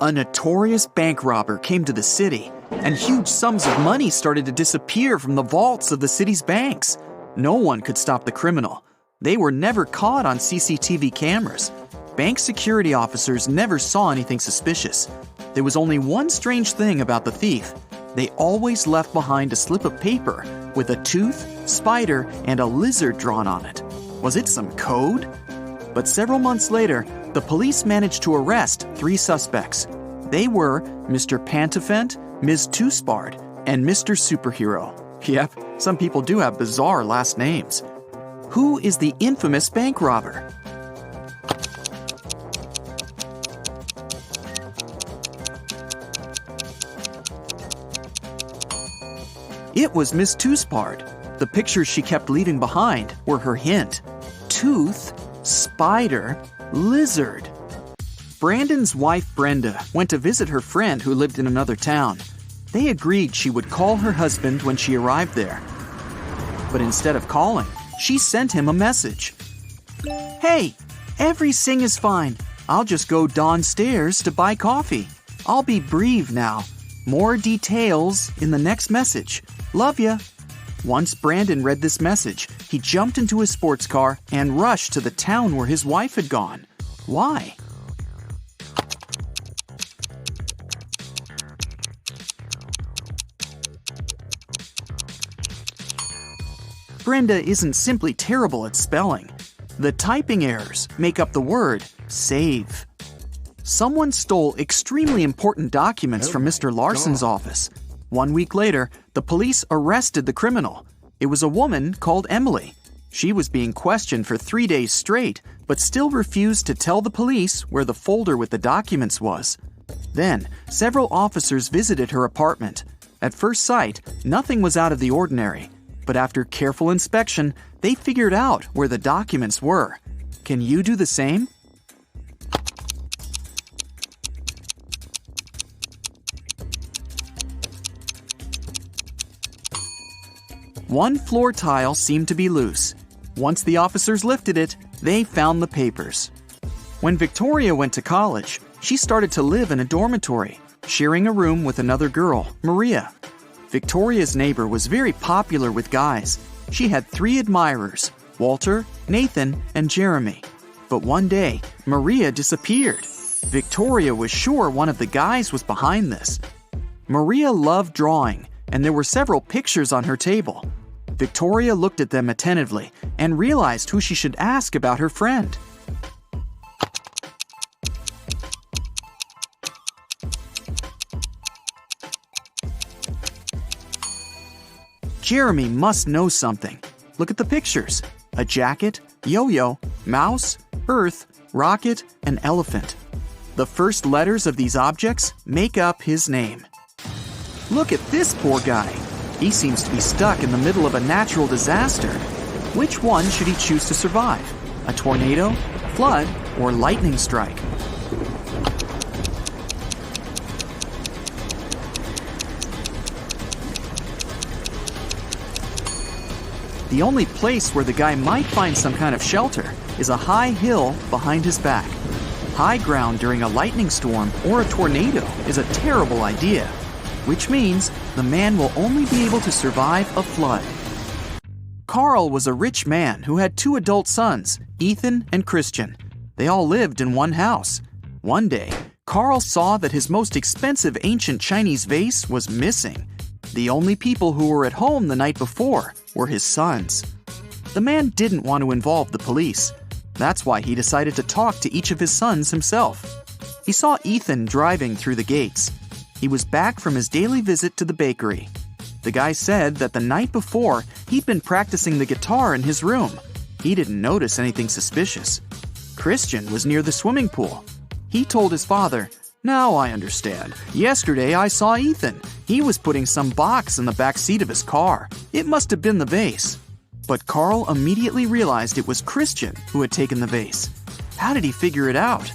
A notorious bank robber came to the city, and huge sums of money started to disappear from the vaults of the city's banks. No one could stop the criminal. They were never caught on CCTV cameras. Bank security officers never saw anything suspicious. There was only one strange thing about the thief. They always left behind a slip of paper with a tooth, spider, and a lizard drawn on it. Was it some code? But several months later, the police managed to arrest 3 suspects. They were Mr. Pantafent, Ms. Toospard, and Mr. Superhero. Yep, some people do have bizarre last names. Who is the infamous bank robber? It was Miss Toospard. The pictures she kept leaving behind were her hint. Tooth, spider, lizard. Brandon's wife Brenda went to visit her friend who lived in another town. They agreed she would call her husband when she arrived there. But instead of calling, she sent him a message. Hey, everything is fine. I'll just go downstairs to buy coffee. I'll be brief now. More details in the next message. Love ya. Once Brandon read this message, he jumped into his sports car and rushed to the town where his wife had gone. Why? Brenda isn't simply terrible at spelling. The typing errors make up the word save. Someone stole extremely important documents from Mr. Larson's office. 1 week later, the police arrested the criminal. It was a woman called Emily. She was being questioned for 3 days straight, but still refused to tell the police where the folder with the documents was. Then, several officers visited her apartment. At first sight, nothing was out of the ordinary. But after careful inspection, they figured out where the documents were. Can you do the same? One floor tile seemed to be loose. Once the officers lifted it, they found the papers. When Victoria went to college, she started to live in a dormitory, sharing a room with another girl, Maria. Victoria's neighbor was very popular with guys. She had 3 admirers, Walter, Nathan, and Jeremy. But one day, Maria disappeared. Victoria was sure one of the guys was behind this. Maria loved drawing, and there were several pictures on her table. Victoria looked at them attentively and realized who she should ask about her friend. Jeremy must know something. Look at the pictures. A jacket, yo-yo, mouse, earth, rocket, and elephant. The first letters of these objects make up his name. Look at this poor guy. He seems to be stuck in the middle of a natural disaster. Which one should he choose to survive? A tornado, flood, or lightning strike? The only place where the guy might find some kind of shelter is a high hill behind his back. High ground during a lightning storm or a tornado is a terrible idea, which means the man will only be able to survive a flood. Carl was a rich man who had 2 adult sons, Ethan and Christian. They all lived in one house. One day, Carl saw that his most expensive ancient Chinese vase was missing. The only people who were at home the night before were his sons. The man didn't want to involve the police. That's why he decided to talk to each of his sons himself. He saw Ethan driving through the gates. He was back from his daily visit to the bakery. The guy said that the night before, he'd been practicing the guitar in his room. He didn't notice anything suspicious. Christian was near the swimming pool. He told his father, "Now I understand. Yesterday I saw Ethan. He was putting some box in the back seat of his car. It must have been the vase." But Carl immediately realized it was Christian who had taken the vase. How did he figure it out?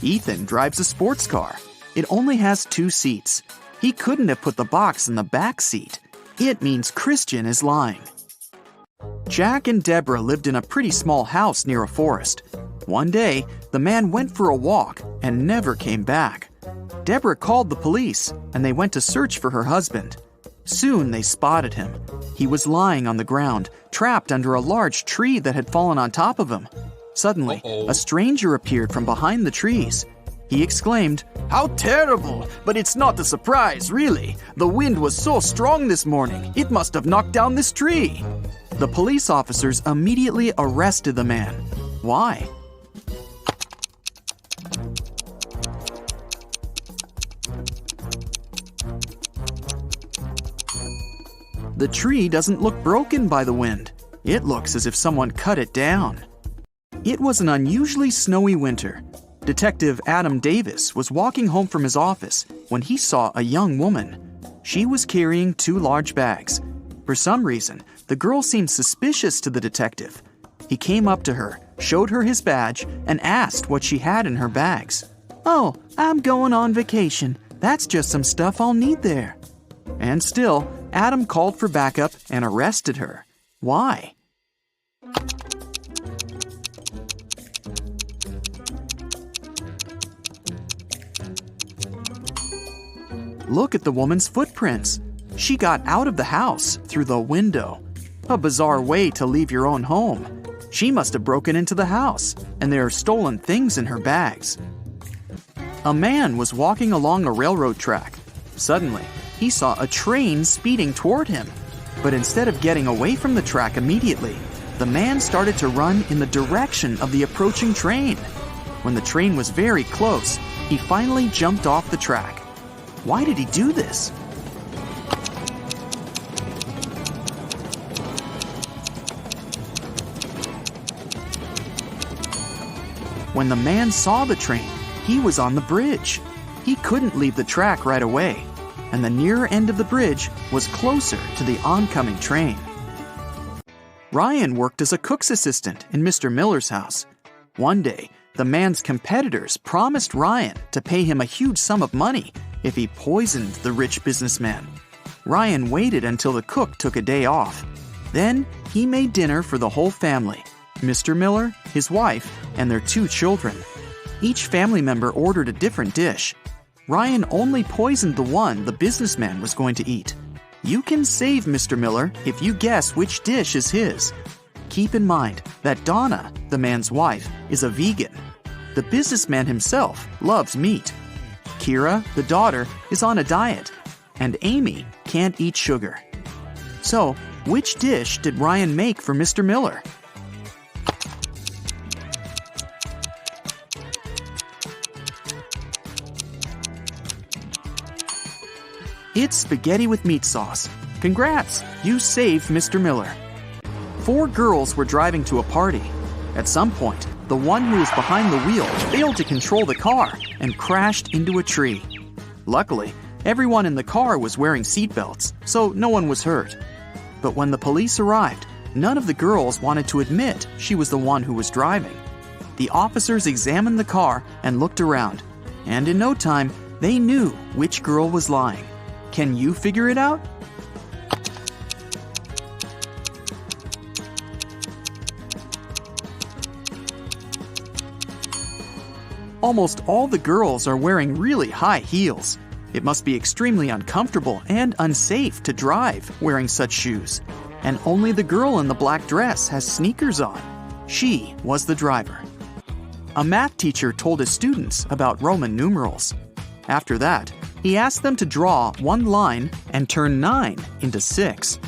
Ethan drives a sports car. It only has 2 seats. He couldn't have put the box in the back seat. It means Christian is lying. Jack and Deborah lived in a pretty small house near a forest. One day, the man went for a walk and never came back. Deborah called the police, and they went to search for her husband. Soon they spotted him. He was lying on the ground, trapped under a large tree that had fallen on top of him. Suddenly, a stranger appeared from behind the trees. He exclaimed, "How terrible! But it's not a surprise, really. The wind was so strong this morning, it must have knocked down this tree." The police officers immediately arrested the man. Why? The tree doesn't look broken by the wind. It looks as if someone cut it down. It was an unusually snowy winter. Detective Adam Davis was walking home from his office when he saw a young woman. She was carrying 2 large bags. For some reason, the girl seemed suspicious to the detective. He came up to her, showed her his badge, and asked what she had in her bags. "Oh, I'm going on vacation. That's just some stuff I'll need there." And still, Adam called for backup and arrested her. Why? Look at the woman's footprints. She got out of the house through the window. A bizarre way to leave your own home. She must have broken into the house, and there are stolen things in her bags. A man was walking along a railroad track. Suddenly, he saw a train speeding toward him. But instead of getting away from the track immediately, the man started to run in the direction of the approaching train. When the train was very close, he finally jumped off the track. Why did he do this? When the man saw the train, he was on the bridge. He couldn't leave the track right away, and the nearer end of the bridge was closer to the oncoming train. Ryan worked as a cook's assistant in Mr. Miller's house. One day, the man's competitors promised Ryan to pay him a huge sum of money if he poisoned the rich businessman. Ryan waited until the cook took a day off. Then he made dinner for the whole family, Mr. Miller, his wife, and their 2 children. Each family member ordered a different dish. Ryan only poisoned the one the businessman was going to eat. You can save Mr. Miller if you guess which dish is his. Keep in mind that Donna, the man's wife, is a vegan. The businessman himself loves meat. Kira, the daughter, is on a diet, and Amy can't eat sugar. So, which dish did Ryan make for Mr. Miller? It's spaghetti with meat sauce. Congrats, you saved Mr. Miller. 4 girls were driving to a party. At some point, the one who was behind the wheel failed to control the car and crashed into a tree. Luckily, everyone in the car was wearing seatbelts, so no one was hurt. But when the police arrived, none of the girls wanted to admit she was the one who was driving. The officers examined the car and looked around, and in no time, they knew which girl was lying. Can you figure it out? Almost all the girls are wearing really high heels. It must be extremely uncomfortable and unsafe to drive wearing such shoes. And only the girl in the black dress has sneakers on. She was the driver. A math teacher told his students about Roman numerals. After that, he asked them to draw one line and turn 9 into 6.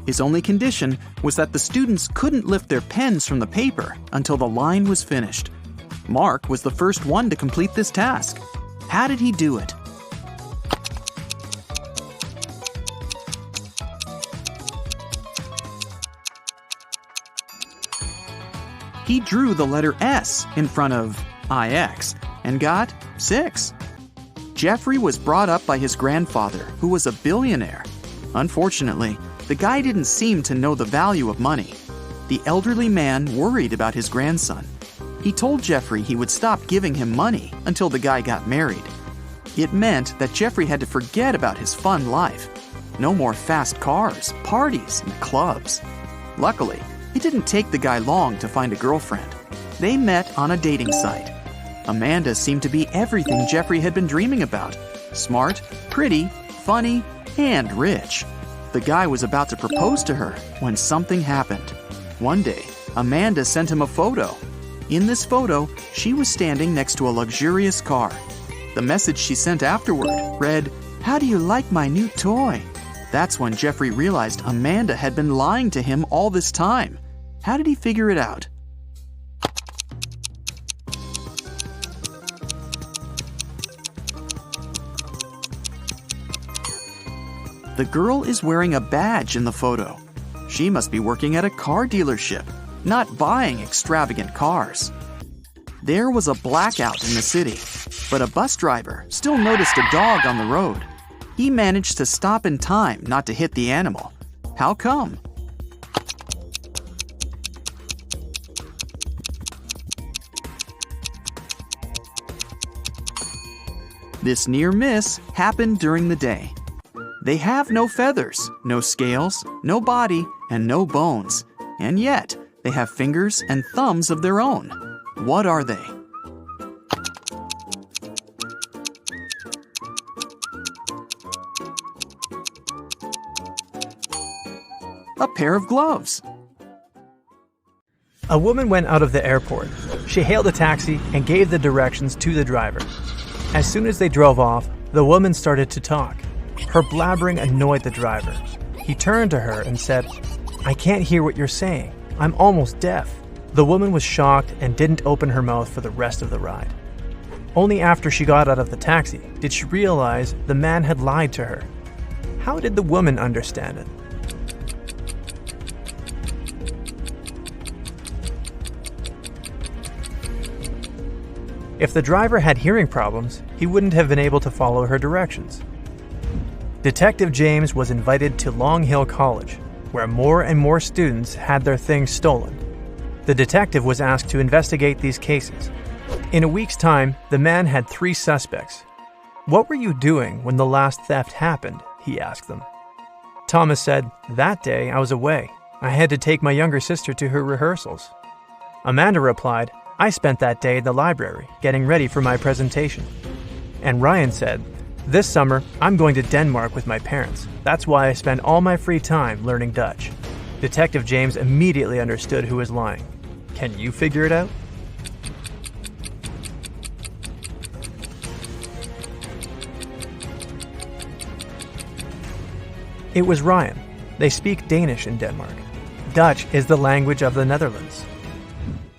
His only condition was that the students couldn't lift their pens from the paper until the line was finished. Mark was the first one to complete this task. How did he do it? He drew the letter S in front of IX and got 6. Jeffrey was brought up by his grandfather, who was a billionaire. Unfortunately, the guy didn't seem to know the value of money. The elderly man worried about his grandson. He told Jeffrey he would stop giving him money until the guy got married. It meant that Jeffrey had to forget about his fun life. No more fast cars, parties, and clubs. Luckily, It didn't take the guy long to find a girlfriend. They met on a dating site. Amanda seemed to be everything Jeffrey had been dreaming about. Smart, pretty, funny, and rich. The guy was about to propose to her when something happened. One day, Amanda sent him a photo. In this photo, she was standing next to a luxurious car. The message she sent afterward read, "How do you like my new toy?" That's when Jeffrey realized Amanda had been lying to him all this time. How did he figure it out? The girl is wearing a badge in the photo. She must be working at a car dealership, not buying extravagant cars. There was a blackout in the city, but a bus driver still noticed a dog on the road. He managed to stop in time not to hit the animal. How come? This near miss happened during the day. They have no feathers, no scales, no body, and no bones. And yet, they have fingers and thumbs of their own. What are they? A pair of gloves. A woman went out of the airport. She hailed a taxi and gave the directions to the driver. As soon as they drove off, the woman started to talk. Her blabbering annoyed the driver. He turned to her and said, "I can't hear what you're saying. I'm almost deaf." The woman was shocked and didn't open her mouth for the rest of the ride. Only after she got out of the taxi did she realize the man had lied to her. How did the woman understand it? If the driver had hearing problems, he wouldn't have been able to follow her directions. Detective James was invited to Long Hill College, where more and more students had their things stolen. The detective was asked to investigate these cases. In a week's time, the man had 3 suspects. "What were you doing when the last theft happened?" he asked them. Thomas said, "That day I was away. I had to take my younger sister to her rehearsals." Amanda replied, "I spent that day at the library, getting ready for my presentation." And Ryan said, "This summer, I'm going to Denmark with my parents. That's why I spend all my free time learning Dutch." Detective James immediately understood who was lying. Can you figure it out? It was Ryan. They speak Danish in Denmark. Dutch is the language of the Netherlands.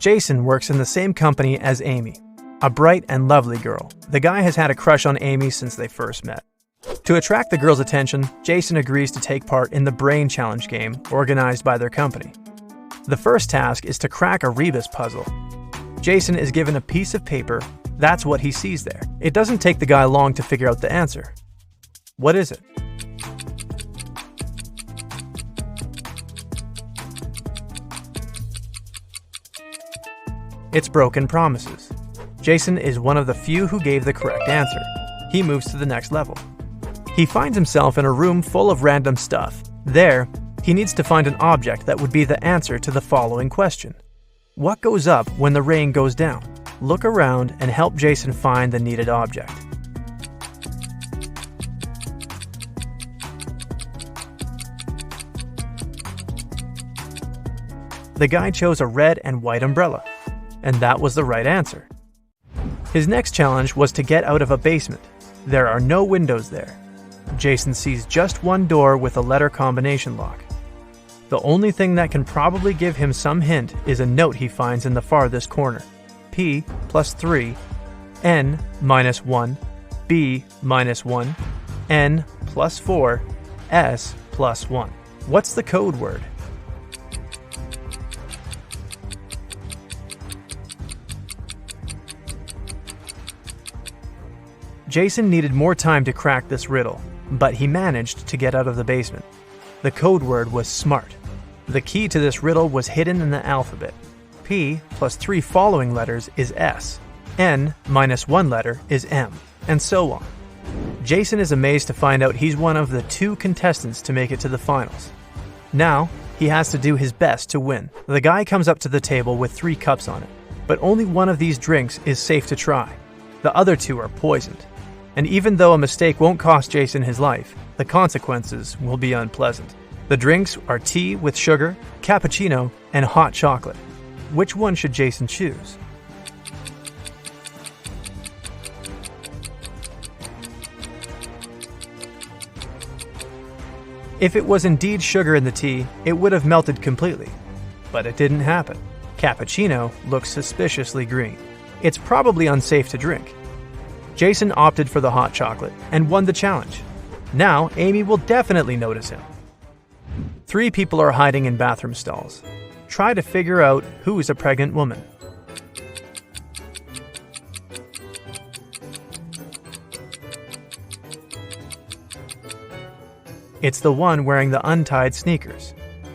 Jason works in the same company as Amy, a bright and lovely girl. The guy has had a crush on Amy since they first met. To attract the girl's attention, Jason agrees to take part in the Brain Challenge game organized by their company. The first task is to crack a rebus puzzle. Jason is given a piece of paper. That's what he sees there. It doesn't take the guy long to figure out the answer. What is it? It's broken promises. Jason is one of the few who gave the correct answer. He moves to the next level. He finds himself in a room full of random stuff. There, he needs to find an object that would be the answer to the following question. What goes up when the rain goes down? Look around and help Jason find the needed object. The guy chose a red and white umbrella, and that was the right answer. His next challenge was to get out of a basement. There are no windows there. Jason sees just one door with a letter combination lock. The only thing that can probably give him some hint is a note he finds in the farthest corner. P plus 3, N minus 1, B minus 1, N plus 4, S plus 1. What's the code word? Jason needed more time to crack this riddle, but he managed to get out of the basement. The code word was SMART. The key to this riddle was hidden in the alphabet. P plus 3 following letters is S. N minus 1 letter is M, and so on. Jason is amazed to find out he's one of the 2 contestants to make it to the finals. Now, he has to do his best to win. The guy comes up to the table with 3 cups on it, but only one of these drinks is safe to try. The other 2 are poisoned. And even though a mistake won't cost Jason his life, the consequences will be unpleasant. The drinks are tea with sugar, cappuccino, and hot chocolate. Which one should Jason choose? If it was indeed sugar in the tea, it would have melted completely. But it didn't happen. Cappuccino looks suspiciously green. It's probably unsafe to drink. Jason opted for the hot chocolate and won the challenge. Now, Amy will definitely notice him. 3 people are hiding in bathroom stalls. Try to figure out who's a pregnant woman. It's the one wearing the untied sneakers.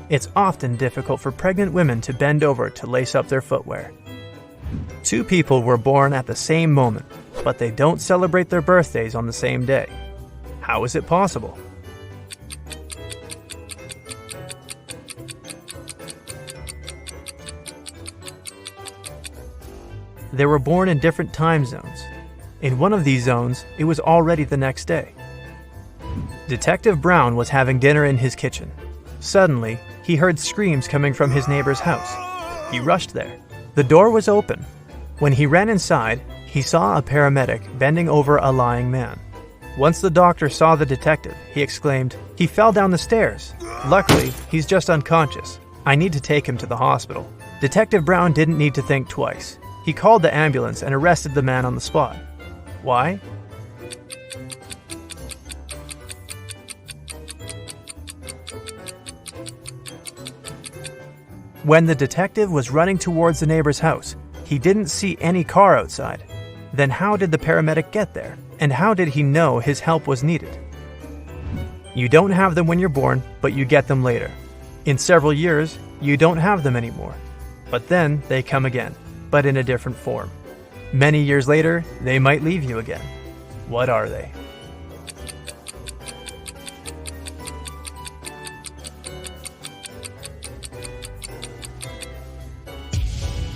It's often difficult for pregnant women to bend over to lace up their footwear. 2 people were born at the same moment, but they don't celebrate their birthdays on the same day. How is it possible? They were born in different time zones. In one of these zones, it was already the next day. Detective Brown was having dinner in his kitchen. Suddenly, he heard screams coming from his neighbor's house. He rushed there. The door was open. When he ran inside, he saw a paramedic bending over a lying man. Once the doctor saw the detective, he exclaimed, "He fell down the stairs. Luckily, he's just unconscious. I need to take him to the hospital." Detective Brown didn't need to think twice. He called the ambulance and arrested the man on the spot. Why? When the detective was running towards the neighbor's house, he didn't see any car outside. Then how did the paramedic get there? And how did he know his help was needed? You don't have them when you're born, but you get them later. In several years, you don't have them anymore. But then they come again, but in a different form. Many years later, they might leave you again. What are they?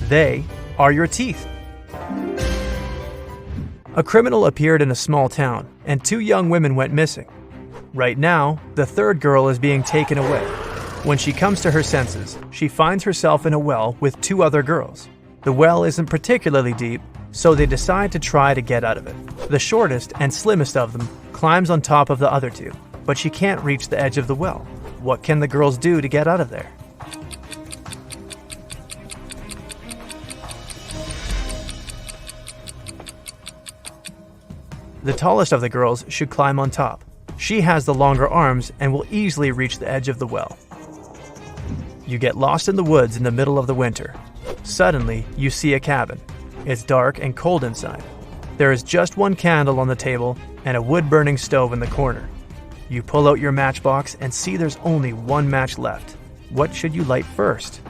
They are your teeth. A criminal appeared in a small town, and 2 young women went missing. Right now, the 3rd girl is being taken away. When she comes to her senses, she finds herself in a well with 2 other girls. The well isn't particularly deep, so they decide to try to get out of it. The shortest and slimmest of them climbs on top of the other 2, but she can't reach the edge of the well. What can the girls do to get out of there? The tallest of the girls should climb on top. She has the longer arms and will easily reach the edge of the well. You get lost in the woods in the middle of the winter. Suddenly, you see a cabin. It's dark and cold inside. There is just 1 candle on the table and a wood-burning stove in the corner. You pull out your matchbox and see there's only 1 match left. What should you light first?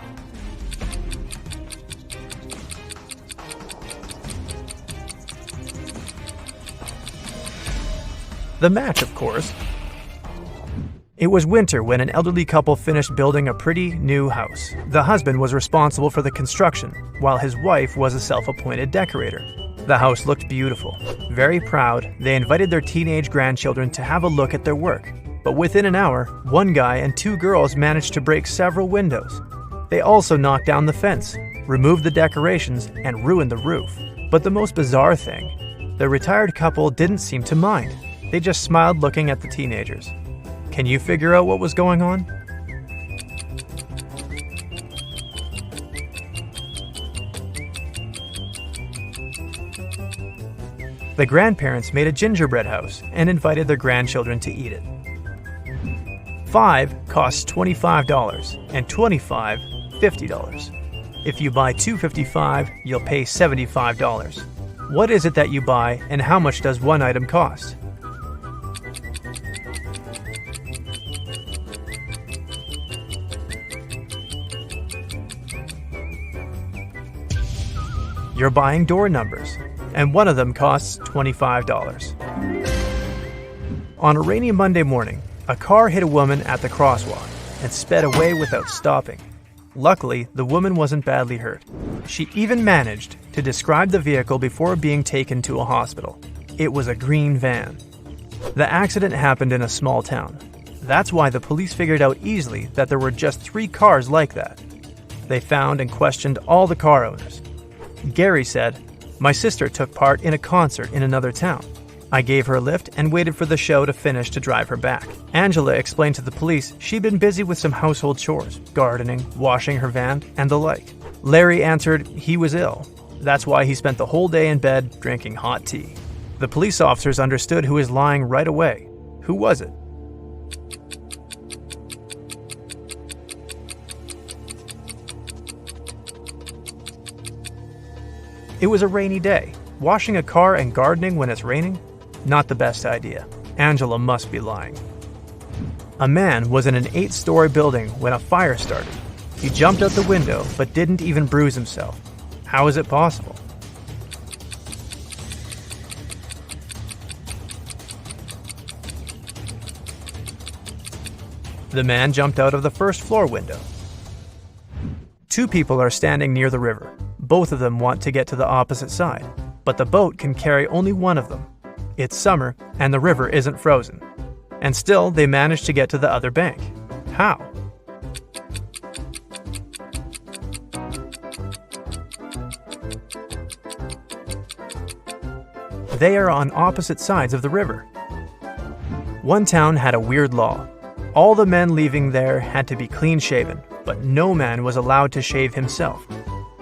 The match, of course. It was winter when an elderly couple finished building a pretty new house. The husband was responsible for the construction, while his wife was a self-appointed decorator. The house looked beautiful. Very proud, they invited their teenage grandchildren to have a look at their work. But within an hour, 1 guy and 2 girls managed to break several windows. They also knocked down the fence, removed the decorations, and ruined the roof. But the most bizarre thing, the retired couple didn't seem to mind. They just smiled looking at the teenagers. Can you figure out what was going on? The grandparents made a gingerbread house and invited their grandchildren to eat it. 5 costs $25 and 25 $50. If you buy 2 $55, you'll pay $75. What is it that you buy and how much does 1 item cost? You're buying door numbers, and one of them costs $25. On a rainy Monday morning, a car hit a woman at the crosswalk. and sped away without stopping. Luckily, the woman wasn't badly hurt. She even managed to describe the vehicle before being taken to a hospital. It was a green van. The accident happened in a small town. That's why the police figured out easily that there were just 3 cars like that. They found and questioned all the car owners. Gary said, "My sister took part in a concert in another town. I gave her a lift and waited for the show to finish to drive her back." Angela explained to the police she'd been busy with some household chores, gardening, washing her van, and the like. Larry answered he was ill. That's why he spent the whole day in bed drinking hot tea. The police officers understood who was lying right away. Who was it? It was a rainy day. Washing a car and gardening when it's raining? Not the best idea. Angela must be lying. A man was in an 8-story building when a fire started. He jumped out the window but didn't even bruise himself. How is it possible? The man jumped out of the first floor window. 2 people are standing near the river. Both of them want to get to the opposite side, but the boat can carry only one of them. It's summer, and the river isn't frozen. And still, they manage to get to the other bank. How? They are on opposite sides of the river. One town had a weird law. All the men leaving there had to be clean-shaven, but no man was allowed to shave himself.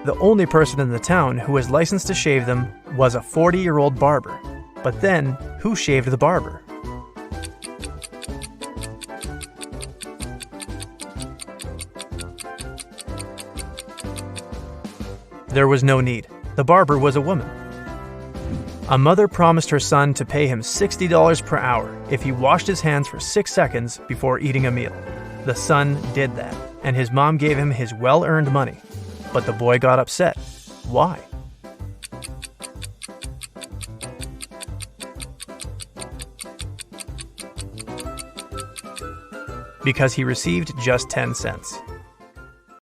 The only person in the town who was licensed to shave them was a 40-year-old barber. But then, who shaved the barber? There was no need. The barber was a woman. A mother promised her son to pay him $60 per hour if he washed his hands for 6 seconds before eating a meal. The son did that, and his mom gave him his well-earned money. But the boy got upset. Why? Because he received just 10 cents.